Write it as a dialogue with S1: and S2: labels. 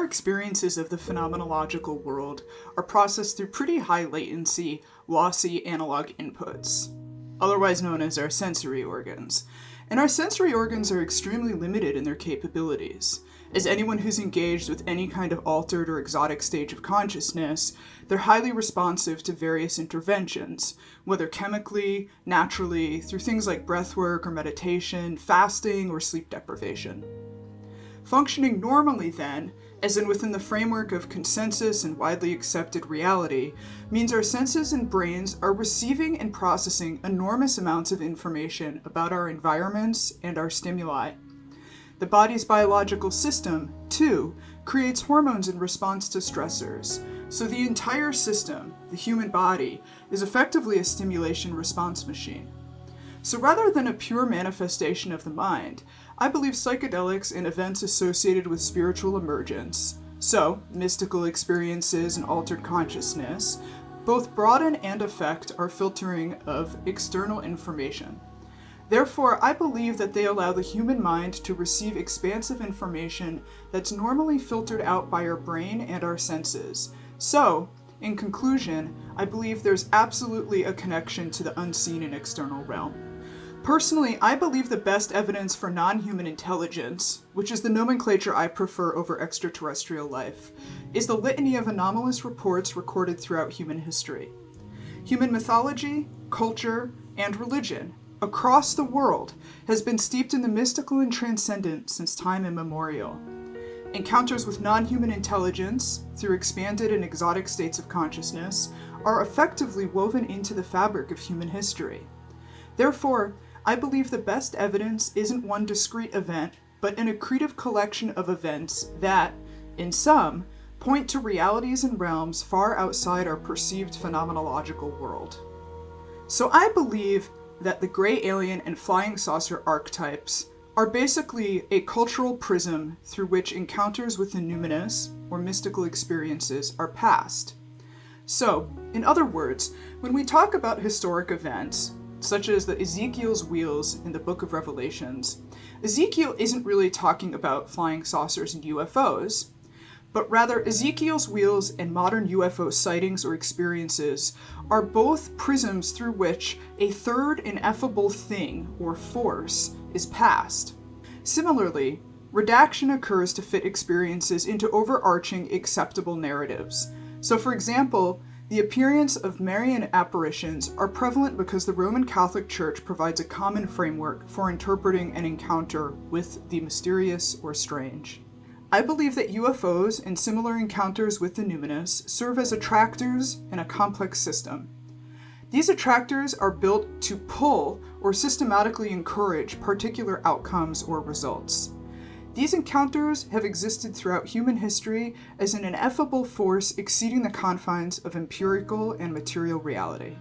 S1: our experiences of the phenomenological world are processed through pretty high latency, lossy analog inputs, otherwise known as our sensory organs. And our sensory organs are extremely limited in their capabilities. As anyone who's engaged with any kind of altered or exotic stage of consciousness, they're highly responsive to various interventions, whether chemically, naturally, through things like breathwork or meditation, fasting, or sleep deprivation. Functioning normally, then, as in within the framework of consensus and widely accepted reality, means our senses and brains are receiving and processing enormous amounts of information about our environments and our stimuli. The body's biological system, too, creates hormones in response to stressors, so the entire system, the human body, is effectively a stimulation response machine. So rather than a pure manifestation of the mind, I believe psychedelics and events associated with spiritual emergence, so mystical experiences and altered consciousness, both broaden and affect our filtering of external information. Therefore, I believe that they allow the human mind to receive expansive information that's normally filtered out by our brain and our senses. So, in conclusion, I believe there's absolutely a connection to the unseen and external realm. Personally, I believe the best evidence for non-human intelligence, which is the nomenclature I prefer over extraterrestrial life, is the litany of anomalous reports recorded throughout human history. Human mythology, culture, and religion across the world has been steeped in the mystical and transcendent since time immemorial. Encounters with non-human intelligence, through expanded and exotic states of consciousness, are effectively woven into the fabric of human history. Therefore, I believe the best evidence isn't one discrete event, but an accretive collection of events that, in sum, point to realities and realms far outside our perceived phenomenological world. So I believe that the gray alien and flying saucer archetypes are basically a cultural prism through which encounters with the numinous, or mystical experiences, are passed. So, in other words, when we talk about historic events, such as the Ezekiel's wheels in the Book of Revelations, Ezekiel isn't really talking about flying saucers and UFOs, but rather Ezekiel's wheels and modern UFO sightings or experiences are both prisms through which a third ineffable thing or force is passed. Similarly, redaction occurs to fit experiences into overarching acceptable narratives. So for example, the appearance of Marian apparitions are prevalent because the Roman Catholic Church provides a common framework for interpreting an encounter with the mysterious or strange. I believe that UFOs and similar encounters with the numinous serve as attractors in a complex system. These attractors are built to pull or systematically encourage particular outcomes or results. These encounters have existed throughout human history as an ineffable force exceeding the confines of empirical and material reality.